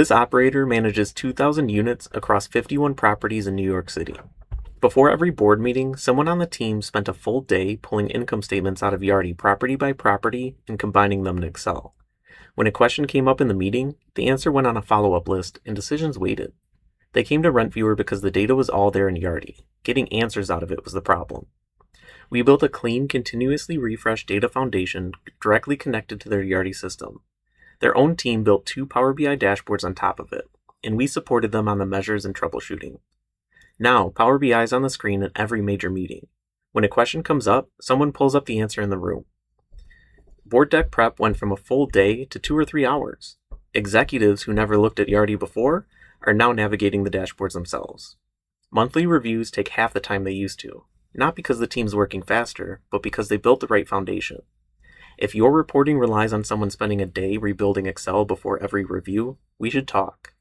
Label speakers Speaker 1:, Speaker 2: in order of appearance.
Speaker 1: This operator manages 2,000 units across 51 properties in New York City. Before every board meeting, someone on the team spent a full day pulling income statements out of Yardi property by property and combining them in Excel. When a question came up in the meeting, the answer went on a follow-up list and decisions waited. They came to RentViewer because the data was all there in Yardi. Getting answers out of it was the problem. We built a clean, continuously refreshed data foundation directly connected to their Yardi system. Their own team built 2 Power BI dashboards on top of it, and we supported them on the measures and troubleshooting. Now, Power BI is on the screen at every major meeting. When a question comes up, someone pulls up the answer in the room. Board deck prep went from a full day to 2 or 3 hours. Executives who never looked at Yardi before are now navigating the dashboards themselves. Monthly reviews take half the time they used to, not because the team's working faster, but because they built the right foundation. If your reporting relies on someone spending a day rebuilding Excel before every review, we should talk.